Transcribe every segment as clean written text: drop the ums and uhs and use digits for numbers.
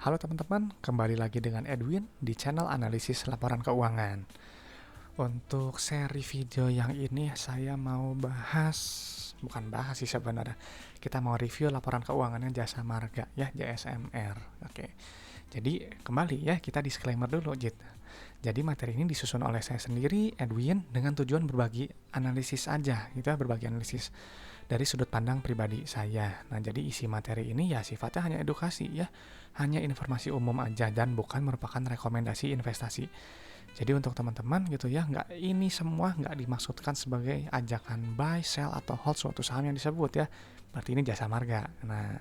Halo teman-teman, kembali lagi dengan Edwin di channel analisis laporan keuangan. Untuk seri video yang ini saya mau bukan bahas sih sebenarnya. Kita mau review laporan keuangannya Jasa Marga ya, JSMR. Oke. Jadi kembali ya, kita disclaimer dulu, Jit. Jadi materi ini disusun oleh saya sendiri, Edwin, dengan tujuan berbagi analisis aja, gitu ya, berbagi analisis dari sudut pandang pribadi saya. Nah, jadi isi materi ini ya sifatnya hanya edukasi ya, hanya informasi umum aja dan bukan merupakan rekomendasi investasi. Jadi untuk teman-teman gitu ya, ini semua nggak dimaksudkan sebagai ajakan buy, sell, atau hold suatu saham yang disebut ya. Berarti ini jasa marga. Nah,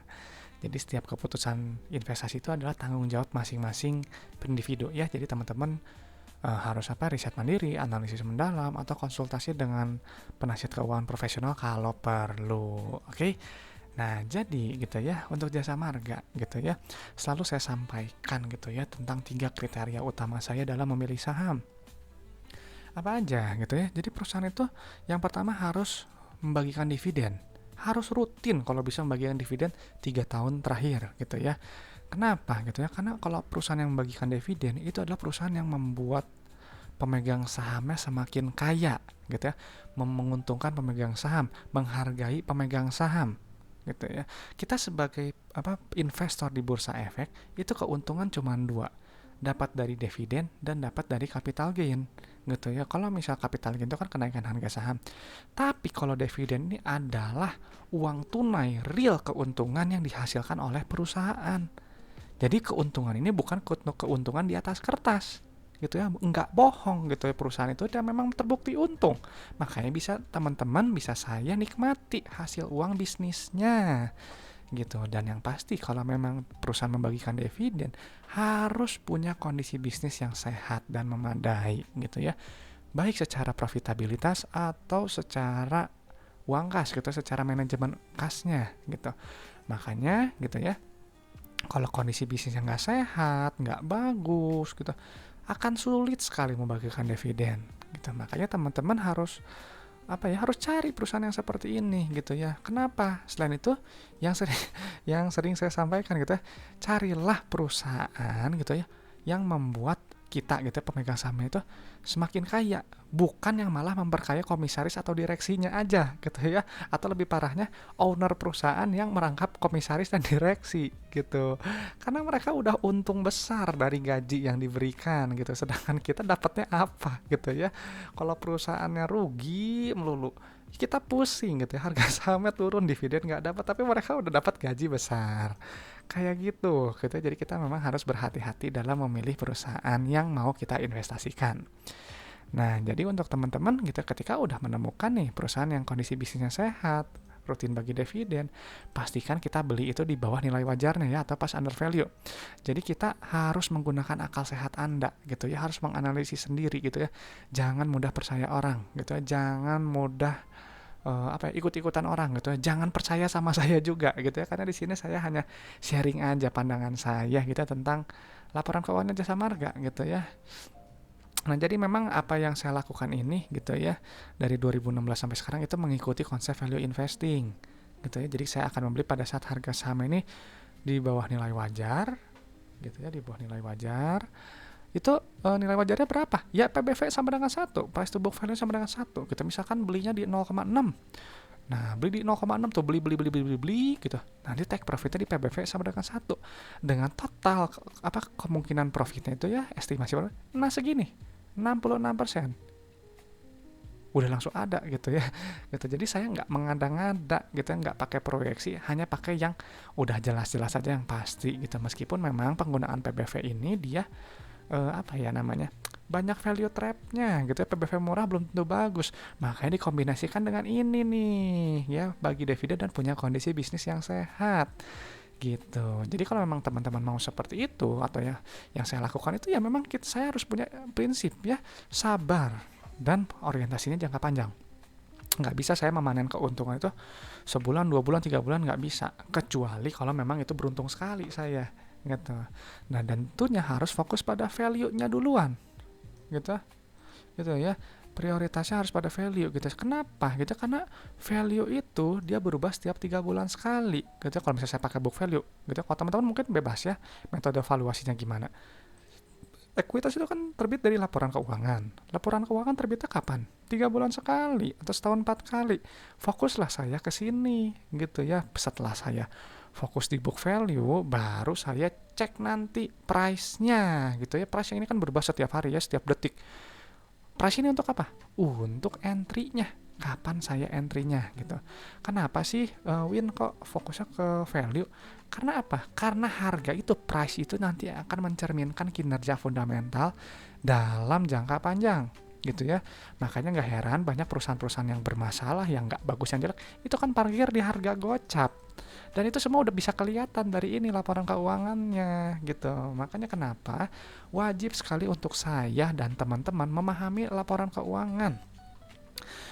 jadi setiap keputusan investasi itu adalah tanggung jawab masing-masing individu ya. Jadi teman-teman harus riset mandiri, analisis mendalam, atau konsultasi dengan penasihat keuangan profesional kalau perlu. Oke. Nah, jadi gitu ya, untuk jasa marga gitu ya, selalu saya sampaikan gitu ya tentang 3 kriteria utama saya dalam memilih saham. Apa aja gitu ya. Jadi perusahaan itu yang pertama harus membagikan dividen. Harus rutin kalau bisa membagikan dividen 3 tahun terakhir gitu ya. Kenapa gitu ya? Karena kalau perusahaan yang membagikan dividen itu adalah perusahaan yang membuat pemegang sahamnya semakin kaya gitu ya, menguntungkan pemegang saham, menghargai pemegang saham gitu ya. Kita sebagai investor di bursa efek itu keuntungan cuma dua, dapat dari dividen dan dapat dari capital gain gitu ya. Kalau misal capital gain itu kan kenaikan harga saham, tapi kalau dividen ini adalah uang tunai real keuntungan yang dihasilkan oleh perusahaan. Jadi keuntungan ini bukan keuntungan di atas kertas gitu ya, nggak bohong gitu ya, perusahaan itu dia memang terbukti untung, makanya bisa teman-teman, bisa saya nikmati hasil uang bisnisnya gitu. Dan yang pasti kalau memang perusahaan membagikan dividen harus punya kondisi bisnis yang sehat dan memadai gitu ya, baik secara profitabilitas atau secara uang kas gitu, secara manajemen kasnya gitu. Makanya gitu ya, kalau kondisi bisnisnya nggak sehat, nggak bagus gitu, akan sulit sekali membagikan dividen gitu. Makanya teman-teman harus harus cari perusahaan yang seperti ini gitu ya. Kenapa? Selain itu, yang sering yang sering saya sampaikan gitu ya, carilah perusahaan gitu ya yang membuat kita gitu ya, pemegang saham itu semakin kaya, bukan yang malah memperkaya komisaris atau direksinya aja gitu ya, atau lebih parahnya owner perusahaan yang merangkap komisaris dan direksi gitu, karena mereka udah untung besar dari gaji yang diberikan gitu, sedangkan kita dapatnya apa gitu ya. Kalau perusahaannya rugi melulu, kita pusing gitu ya, harga sahamnya turun, dividen nggak dapat, tapi mereka udah dapat gaji besar kayak gitu gitu. Jadi kita memang harus berhati-hati dalam memilih perusahaan yang mau kita investasikan. Nah, jadi untuk teman-teman gitu, ketika udah menemukan nih perusahaan yang kondisi bisnisnya sehat, rutin bagi dividen, pastikan kita beli itu di bawah nilai wajarnya ya, atau pas under value. Jadi kita harus menggunakan akal sehat Anda gitu ya, harus menganalisis sendiri gitu ya. Jangan mudah percaya orang gitu ya, jangan mudah ikut-ikutan orang gitu ya. Jangan percaya sama saya juga gitu ya, karena di sini saya hanya sharing aja pandangan saya gitu ya, tentang laporan keuangan jasa marga gitu ya. Nah, jadi memang apa yang saya lakukan ini gitu ya, dari 2016 sampai sekarang itu mengikuti konsep value investing gitu ya. Jadi saya akan membeli pada saat harga saham ini di bawah nilai wajar gitu ya, di bawah nilai wajar. Itu nilai wajarnya berapa? Ya PBV sama dengan 1, price to book value sama dengan 1. Kita misalkan belinya di 0,6. Nah, beli di 0,6 tuh, beli gitu. Nanti take profitnya di PBV sama dengan 1. Dengan total kemungkinan profitnya itu ya, estimasi berapa? Nah, segini. 66%. Udah langsung ada gitu ya. Gitu. Jadi saya nggak mengada-ngada gitu ya, nggak pakai proyeksi, hanya pakai yang udah jelas-jelas aja, yang pasti gitu. Meskipun memang penggunaan PBV ini dia banyak value trapnya gitu ya, PBV murah belum tentu bagus, makanya dikombinasikan dengan ini nih ya, bagi dividen dan punya kondisi bisnis yang sehat gitu. Jadi kalau memang teman-teman mau seperti itu, atau ya yang saya lakukan itu, ya memang saya harus punya prinsip ya, sabar dan orientasinya jangka panjang. Nggak bisa saya memanen keuntungan itu sebulan, 2 bulan, 3 bulan, nggak bisa, kecuali kalau memang itu beruntung sekali saya gitu. Nah, dan tentunya harus fokus pada value-nya duluan gitu gitu ya. prioritasnya harus pada value gitu. Kenapa gitu? Karena value itu dia berubah setiap 3 bulan sekali gitu. Kalau misalnya saya pakai book value gitu, kalau teman-teman mungkin bebas ya metode valuasinya gimana. Ekuitas itu kan terbit dari laporan keuangan. Laporan keuangan terbitnya kapan? 3 bulan sekali atau setahun 4 kali. Fokuslah saya ke sini gitu ya. Setelah saya fokus di book value, baru saya cek nanti price-nya gitu ya. Price yang ini kan berubah setiap hari ya, setiap detik. Price ini untuk apa? Untuk entry-nya. Kapan saya entry-nya gitu. Kenapa sih Win kok fokusnya ke value? Karena apa? Karena harga itu, price itu nanti akan mencerminkan kinerja fundamental dalam jangka panjang gitu ya. Makanya nggak heran banyak perusahaan-perusahaan yang bermasalah, yang nggak bagus, yang jelek, itu kan parkir di harga gocap. Dan itu semua udah bisa kelihatan dari ini laporan keuangannya gitu. Makanya kenapa wajib sekali untuk saya dan teman-teman memahami laporan keuangan.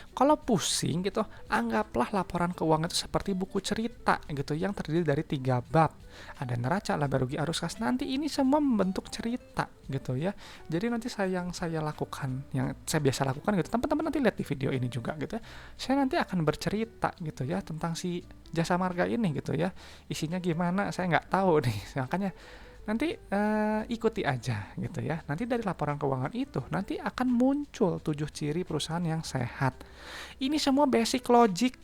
Kalau pusing gitu, anggaplah laporan keuangan itu seperti buku cerita gitu yang terdiri dari 3 bab. Ada neraca, laba rugi, arus kas. Nanti ini semua membentuk cerita gitu ya. Jadi nanti yang saya lakukan, yang saya biasa lakukan gitu, teman-teman nanti lihat di video ini juga gitu ya. Saya nanti akan bercerita gitu ya tentang si jasa marga ini gitu ya. Isinya gimana saya nggak tahu nih. Makanya nanti ikuti aja gitu ya. Nanti dari laporan keuangan itu nanti akan muncul 7 ciri perusahaan yang sehat. Ini semua basic logic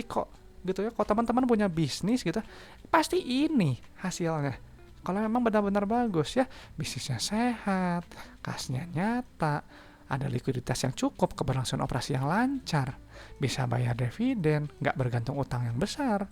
kok gitu ya. Kalau teman-teman punya bisnis gitu, pasti ini hasilnya. Kalau memang benar-benar bagus ya, bisnisnya sehat, kasnya nyata, ada likuiditas yang cukup, keberlangsungan operasi yang lancar, bisa bayar dividen, nggak bergantung utang yang besar,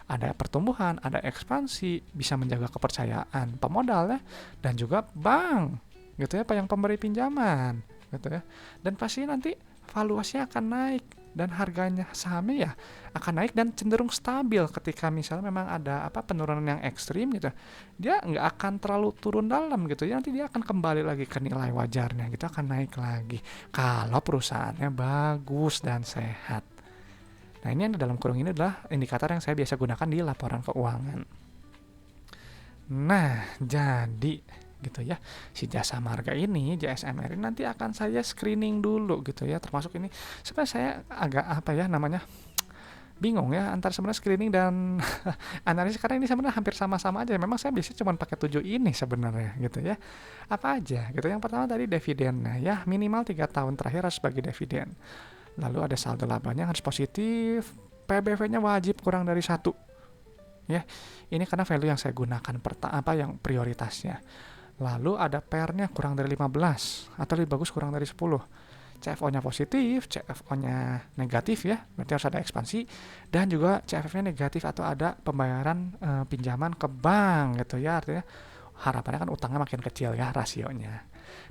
ada pertumbuhan, ada ekspansi, bisa menjaga kepercayaan pemodal ya, dan juga bank gitu ya, yang pemberi pinjaman gitu ya. Dan pasti nanti valuasinya akan naik dan harganya sahamnya ya akan naik dan cenderung stabil. Ketika misalnya memang ada penurunan yang ekstrim gitu, dia nggak akan terlalu turun dalam gitu ya, nanti dia akan kembali lagi ke nilai wajarnya gitu, akan naik lagi kalau perusahaannya bagus dan sehat. Nah, ini yang di dalam kurung ini adalah indikator yang saya biasa gunakan di laporan keuangan. Nah, jadi gitu ya, si jasa marga ini, JSMR ini nanti akan saya screening dulu gitu ya, termasuk ini sebenarnya saya agak bingung ya antara sebenarnya screening dan analisis, karena ini sebenarnya hampir sama-sama aja. Memang saya biasanya cuma pakai 7 ini sebenarnya gitu ya. Apa aja gitu. Yang pertama tadi dividen. Nah, ya minimal 3 tahun terakhir harus bagi dividen. Lalu ada saldo labanya harus positif, PBV-nya wajib kurang dari 1. Ya, ini karena value yang saya gunakan yang prioritasnya. Lalu ada PER-nya kurang dari 15 atau lebih bagus kurang dari 10. CFO-nya positif, CFO-nya negatif ya, berarti harus ada ekspansi, dan juga CFF-nya negatif atau ada pembayaran pinjaman ke bank gitu ya, artinya harapannya kan utangnya makin kecil ya rasionya.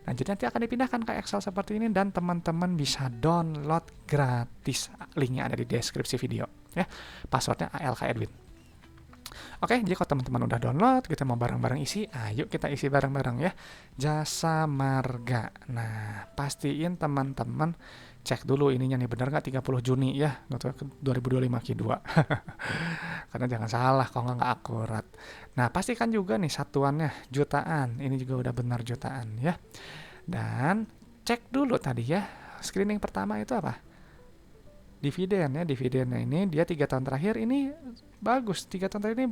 Nah, jadi nanti akan dipindahkan ke Excel seperti ini dan teman-teman bisa download gratis. Linknya ada di deskripsi video ya. Passwordnya ALK Edwin. Oke, jadi kalau teman-teman udah download, kita mau bareng-bareng isi, ayo kita isi bareng-bareng ya. Jasa marga. Nah, pastiin teman-teman cek dulu ininya nih, bener nggak 30 Juni ya, 2025 Q2. Karena jangan salah kalau nggak akurat. Nah, pastikan juga nih satuannya jutaan. Ini juga udah benar jutaan ya. Dan cek dulu tadi ya, screening pertama itu apa? Dividen ya, dividennya ini dia 3 tahun terakhir ini bagus, 3 tahun terakhir ini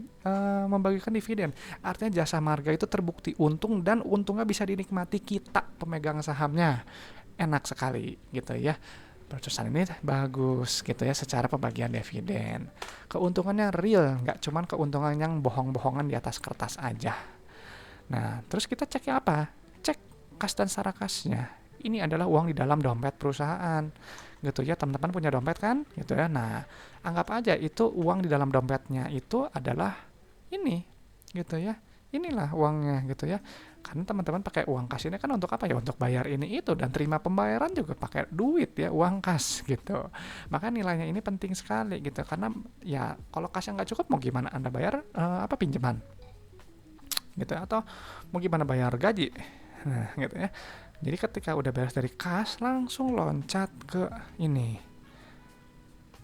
membagikan dividen. Artinya jasa marga itu terbukti untung dan untungnya bisa dinikmati kita pemegang sahamnya. Enak sekali gitu ya. Perusahaan ini bagus gitu ya secara pembagian dividen. Keuntungannya real, nggak cuman keuntungan yang bohong-bohongan di atas kertas aja. Nah, terus kita cek apa? Cek kas dan sarakasnya. Ini adalah uang di dalam dompet perusahaan. Gitu ya, teman-teman punya dompet kan? Gitu ya. Nah, anggap aja itu uang di dalam dompetnya itu adalah ini. Gitu ya. Inilah uangnya gitu ya. Karena teman-teman pakai uang kas ini kan untuk apa ya? Untuk bayar ini itu, dan terima pembayaran juga pakai duit ya, uang kas gitu. Maka nilainya ini penting sekali gitu. Karena ya kalau kasnya nggak cukup mau gimana Anda bayar pinjaman? Gitu ya, atau mau gimana bayar gaji? Nah, gitu ya. Jadi ketika udah beres dari kas, langsung loncat ke ini.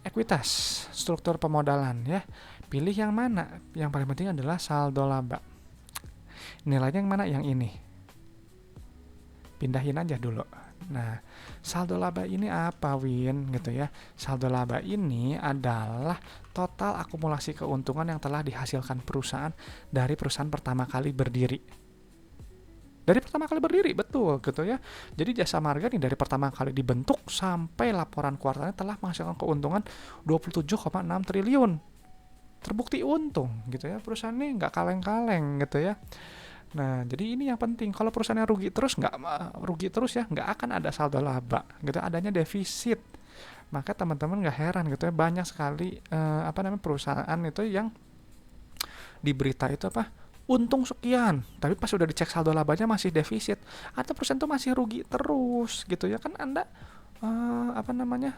Ekuitas, struktur pemodalan ya. Pilih yang mana? Yang paling penting adalah saldo laba. Nilainya yang mana? Yang ini. Pindahin aja dulu. Nah, saldo laba ini apa, Win? Gitu ya. Saldo laba ini adalah total akumulasi keuntungan yang telah dihasilkan perusahaan dari perusahaan pertama kali berdiri. Dari pertama kali berdiri, betul gitu ya. Jadi Jasa Marga nih dari pertama kali dibentuk sampai laporan kuartalnya telah menghasilkan keuntungan 27,6 triliun. Terbukti untung gitu ya. Perusahaan ini nggak kaleng-kaleng gitu ya. Nah, jadi ini yang penting. Kalau perusahaannya rugi terus ya, nggak akan ada saldo laba, gitu. Adanya defisit. Maka teman-teman nggak heran gitu ya, banyak sekali perusahaan itu yang di berita itu untung sekian, tapi pas udah dicek saldo labanya masih defisit, atau perusahaan itu masih rugi terus gitu ya kan Anda eh, apa namanya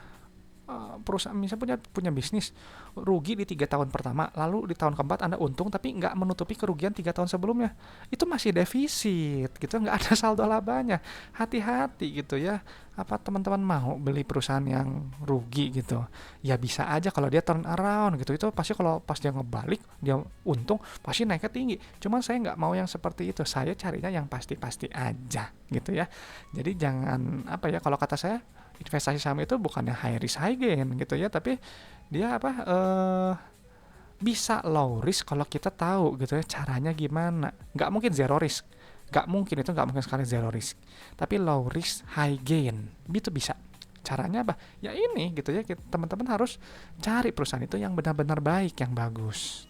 perusahaan misalnya punya bisnis rugi di 3 tahun pertama, lalu di tahun keempat Anda untung tapi nggak menutupi kerugian 3 tahun sebelumnya, itu masih defisit gitu, nggak ada saldo labanya. Hati-hati gitu ya. Apa teman-teman mau beli perusahaan yang rugi gitu? Ya bisa aja kalau dia turn around gitu, itu pasti kalau pas dia ngebalik dia untung pasti naiknya tinggi. Cuman saya nggak mau yang seperti itu, saya carinya yang pasti-pasti aja gitu ya. Jadi jangan kalau kata saya investasi saham itu bukannya high risk high gain gitu ya, tapi dia bisa low risk kalau kita tahu gitu ya caranya gimana. Nggak mungkin zero risk, nggak mungkin sekali zero risk, tapi low risk high gain itu bisa. Caranya apa? Ya ini gitu ya, teman-teman harus cari perusahaan itu yang benar-benar baik, yang bagus.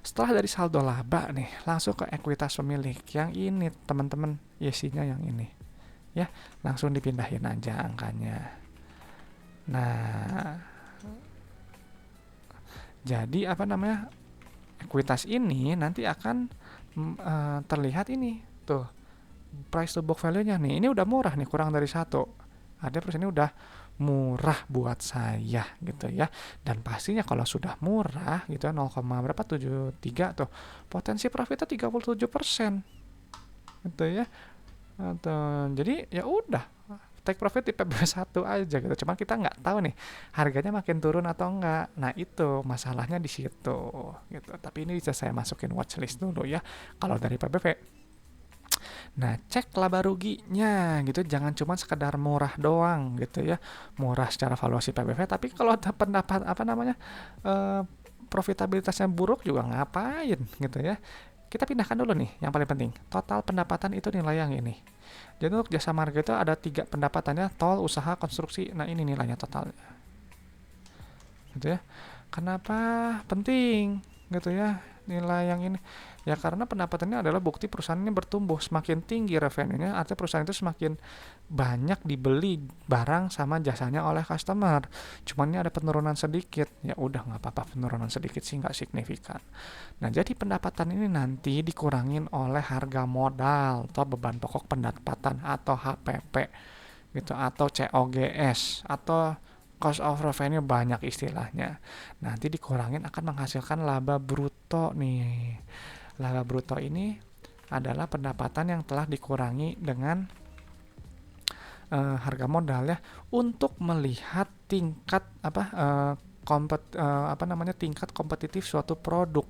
Setelah dari saldo laba nih, langsung ke ekuitas pemilik. Yang ini teman-teman, isinya yang ini ya, langsung dipindahin aja angkanya. Nah, jadi ekuitas ini nanti akan terlihat ini tuh, price to book value-nya nih. Ini udah murah nih, kurang dari 1. Ada perusahaan ini udah murah buat saya gitu ya. Dan pastinya kalau sudah murah gitu ya, 0,73 tuh, potensi profitnya 37% gitu ya. Jadi ya udah, take profit di PB1 aja gitu. Cuma kita nggak tahu nih harganya makin turun atau enggak. Nah, itu masalahnya di situ gitu. Tapi ini bisa saya masukin watchlist dulu ya kalau dari PBV. Nah, cek laba ruginya gitu. Jangan cuma sekedar murah doang gitu ya. Murah secara valuasi PBV, tapi kalau ada pendapat eh, profitabilitasnya buruk juga ngapain gitu ya. Kita pindahkan dulu nih yang paling penting. Total pendapatan itu nilai yang ini. Jadi untuk jasa marga itu ada 3 pendapatannya: tol, usaha, konstruksi. Nah, ini nilainya totalnya. Gitu ya. Kenapa penting gitu ya nilai yang ini? Ya karena pendapatannya adalah bukti perusahaan ini bertumbuh. Semakin tinggi revenue-nya, artinya perusahaan itu semakin banyak dibeli barang sama jasanya oleh customer. Cuman ini ada penurunan sedikit. Ya udah, nggak apa-apa, penurunan sedikit sih, nggak signifikan. Nah, jadi pendapatan ini nanti dikurangin oleh harga modal atau beban pokok pendapatan atau HPP gitu, atau COGS atau cost of revenue, banyak istilahnya. Nanti dikurangin akan menghasilkan laba bruto nih. Laba bruto ini adalah pendapatan yang telah dikurangi dengan harga modal ya, untuk melihat tingkat tingkat kompetitif suatu produk.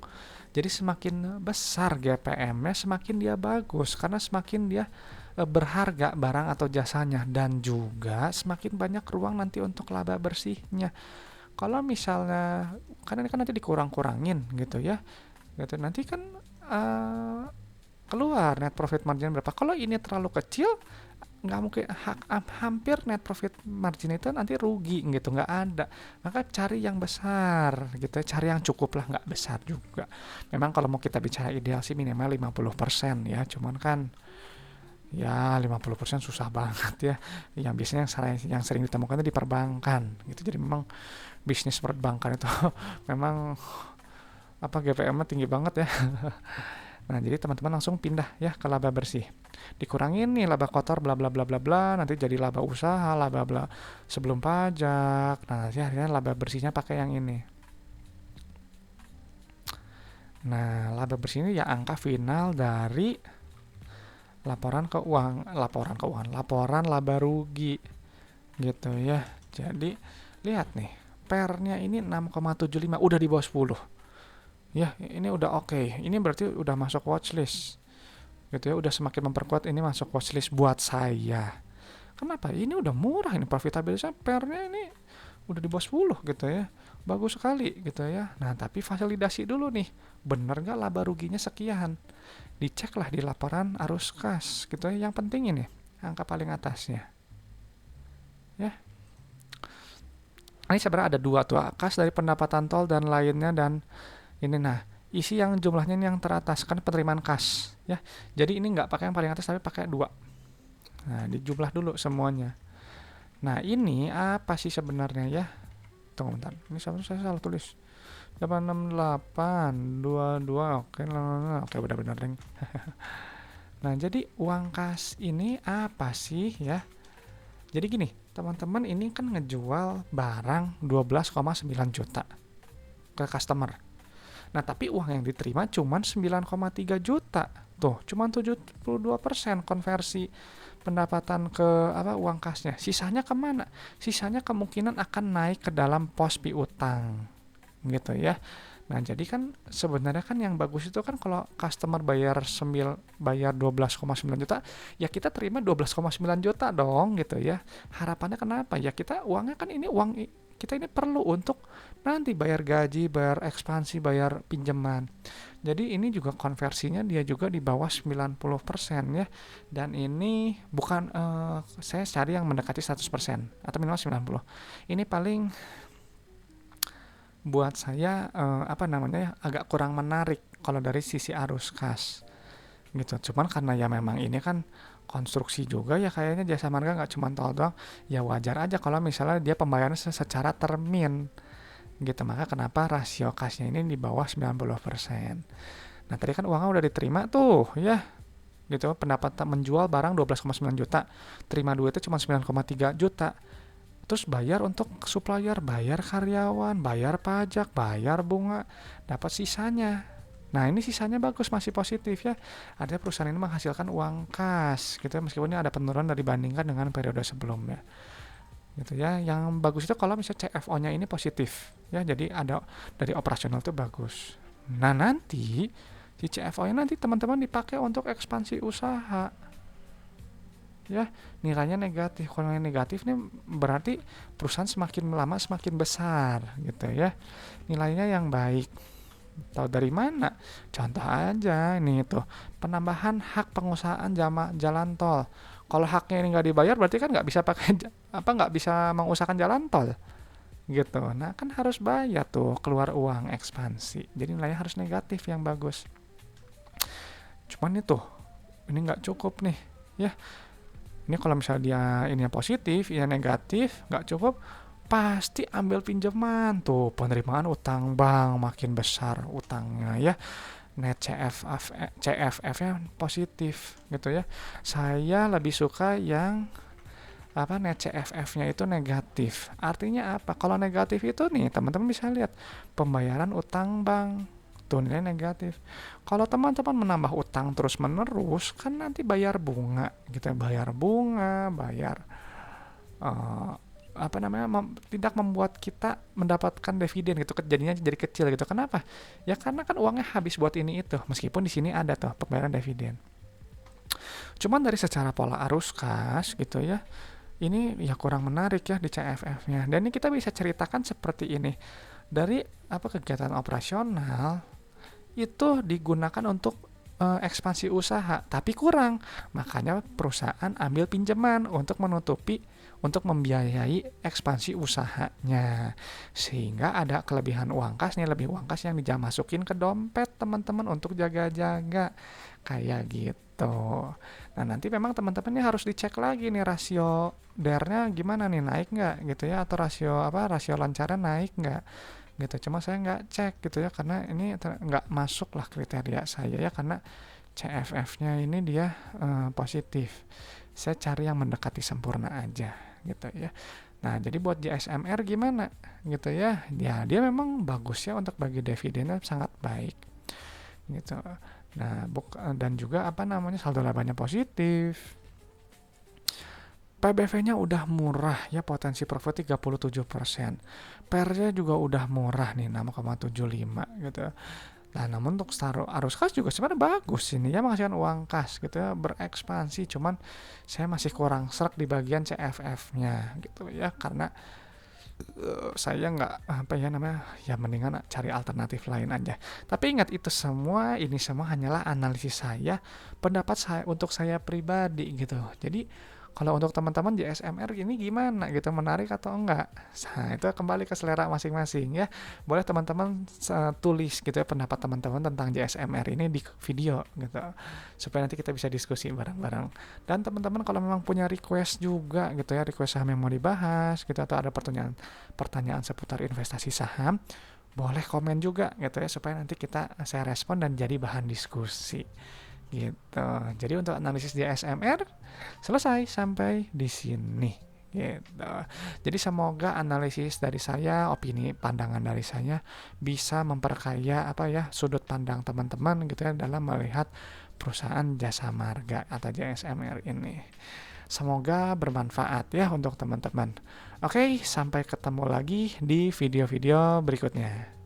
Jadi semakin besar GPM-nya, semakin dia bagus karena semakin dia berharga barang atau jasanya, dan juga semakin banyak ruang nanti untuk laba bersihnya. Kalau misalnya kan ini kan nanti dikurang-kurangin gitu ya. Gitu nanti kan keluar net profit margin berapa. Kalau ini terlalu kecil, nggak mungkin, hampir net profit margin itu nanti rugi gitu, nggak ada. Maka cari yang besar gitu ya, cari yang cukup lah, nggak besar juga. Memang kalau mau kita bicara ideal sih minimal 50% ya, cuman kan ya 50% susah banget ya. Yang biasanya yang sering ditemukan itu di perbankan gitu. Jadi memang bisnis perbankan itu memang GPM-nya tinggi banget ya. Nah, jadi teman-teman langsung pindah ya ke laba bersih. Dikurangin nih laba kotor bla bla bla bla bla, nanti jadi laba usaha, laba bla sebelum pajak. Nah, nanti akhirnya laba bersihnya pakai yang ini. Nah, laba bersih ini ya angka final dari laporan laba rugi gitu ya. Jadi lihat nih, pernya ini 6,75, udah di bawah 10. Ya, ini udah oke. Ini berarti udah masuk watchlist. Gitu ya, udah semakin memperkuat ini masuk watchlist buat saya. Kenapa? Ini udah murah, ini profitabilitasnya pernya ini udah di bawah 10 gitu ya. Bagus sekali gitu ya. Nah, tapi validasi dulu nih. Bener nggak laba ruginya sekian? Diceklah di laporan arus kas gitu ya. Yang penting ini angka paling atasnya. Ya. Ini sebenarnya ada dua tuh, kas dari pendapatan tol dan lainnya, dan ini nah isi yang jumlahnya ini yang teratas kan penerimaan kas ya. Jadi ini nggak pakai yang paling atas tapi pakai dua. Nah, dijumlah dulu semuanya. Nah, ini apa sih sebenarnya ya? Tunggu bentar. Ini sebenarnya saya salah tulis. 86822. Oke, udah benar, Deng. Nah, jadi uang kas ini apa sih ya? Jadi gini, teman-teman, ini kan ngejual barang 12,9 juta ke customer. Nah, tapi uang yang diterima cuma 9,3 juta. Tuh, cuma 72% konversi pendapatan ke uang kasnya. Sisanya kemana? Sisanya kemungkinan akan naik ke dalam pos piutang. Gitu ya. Nah, jadi kan sebenarnya kan yang bagus itu kan kalau customer bayar 12,9 juta, ya kita terima 12,9 juta dong gitu ya. Harapannya kenapa? Ya kita uangnya kan ini uang kita ini perlu untuk nanti bayar gaji, bayar ekspansi, bayar pinjaman. Jadi ini juga konversinya dia juga di bawah 90% ya. Dan ini bukan saya cari yang mendekati 100% atau minimal 90. Ini paling buat saya agak kurang menarik kalau dari sisi arus kas gitu. Cuman karena ya memang ini kan konstruksi juga ya, kayaknya jasa marga nggak cuma tol doang, ya wajar aja kalau misalnya dia pembayaran secara termin gitu. Maka kenapa rasio kasnya ini di bawah 90%. Nah, tadi kan uangnya udah diterima tuh ya gitu, pendapatan menjual barang 12,9 juta, terima duitnya cuma 9,3 juta. Terus bayar untuk supplier, bayar karyawan, bayar pajak, bayar bunga, dapat sisanya. Nah, ini sisanya bagus, masih positif ya. Artinya perusahaan ini menghasilkan uang kas gitu ya, meskipun ini ada penurunan dibandingkan dengan periode sebelumnya. Gitu ya. Yang bagus itu kalau misalnya CFO-nya ini positif ya. Jadi ada dari operasional itu bagus. Nah, nanti si CFO-nya nanti teman-teman dipakai untuk ekspansi usaha. Ya, nilainya negatif. Kalau yang negatif nih berarti perusahaan semakin lama semakin besar gitu ya. Nilainya yang baik. Tahu dari mana? Contoh aja ini tuh, penambahan hak pengusahaan jalan tol. Kalau haknya ini nggak dibayar berarti kan nggak bisa nggak bisa mengusahakan jalan tol gitu. Nah, kan harus bayar tuh, keluar uang ekspansi. Jadi nilainya harus negatif yang bagus. Cuman itu ini nggak cukup nih ya. Ini kalau misalnya dia ini positif, ini negatif, nggak cukup, pasti ambil pinjaman tuh, penerimaan utang bank makin besar utangnya ya. Net CFF-nya positif gitu ya. Saya lebih suka yang net CFF-nya itu negatif. Artinya apa? Kalau negatif itu nih, teman-teman bisa lihat pembayaran utang bank tuh nilai negatif. Kalau teman-teman menambah utang terus-menerus, kan nanti bayar bunga gitu ya, bayar bunga, bayar uh, tidak membuat kita mendapatkan dividen gitu, jadinya jadi kecil gitu. Kenapa? Ya karena kan uangnya habis buat ini itu, meskipun di sini ada tuh pembayaran dividen. Cuman dari secara pola arus kas gitu ya, ini ya kurang menarik ya di CFF-nya. Dan ini kita bisa ceritakan seperti ini. Dari kegiatan operasional itu digunakan untuk ekspansi usaha, tapi kurang. Makanya perusahaan ambil pinjaman untuk membiayai ekspansi usahanya. Sehingga ada kelebihan uang kas nih, lebih uang kas yang masukin ke dompet teman-teman untuk jaga-jaga. Kayak gitu. Nah, nanti memang teman-teman ini harus dicek lagi nih rasio DER-nya gimana nih, naik nggak gitu ya, atau rasio lancarnya naik nggak gitu. Cuma saya nggak cek gitu ya, karena ini nggak masuk lah kriteria saya ya, karena CFF-nya ini dia positif. Saya cari yang mendekati sempurna aja gitu ya. Nah, jadi buat JSMR gimana gitu ya? Dia memang bagus ya, untuk bagi dividennya sangat baik gitu. Nah, dan juga saldo labanya positif. PBV-nya udah murah ya, potensi profit 37%. PER-nya juga udah murah nih, 6,75 gitu. Nah, namun untuk arus kas juga sebenarnya bagus ini ya, menghasilkan uang kas gitu ya, berekspansi. Cuman saya masih kurang serak di bagian CFF-nya gitu ya, karena saya nggak apa ya namanya, ya mendingan cari alternatif lain aja. Tapi ingat, ini semua hanyalah analisis saya, pendapat saya untuk saya pribadi gitu. Jadi kalau untuk teman-teman JSMR ini gimana gitu, menarik atau enggak? Nah, itu kembali ke selera masing-masing ya. Boleh teman-teman tulis gitu ya pendapat teman-teman tentang JSMR ini di video gitu. Supaya nanti kita bisa diskusi bareng-bareng. Dan teman-teman kalau memang punya request juga gitu ya, request saham yang mau dibahas gitu, atau ada pertanyaan seputar investasi saham, boleh komen juga gitu ya, supaya nanti saya respon dan jadi bahan diskusi gitu. Jadi untuk analisis di SMR selesai sampai di sini gitu. Jadi semoga analisis dari saya, opini pandangan dari saya bisa memperkaya apa ya, sudut pandang teman-teman gitu ya dalam melihat perusahaan Jasa Marga atau JSMR ini. Semoga bermanfaat ya untuk teman-teman. Oke, sampai ketemu lagi di video-video berikutnya.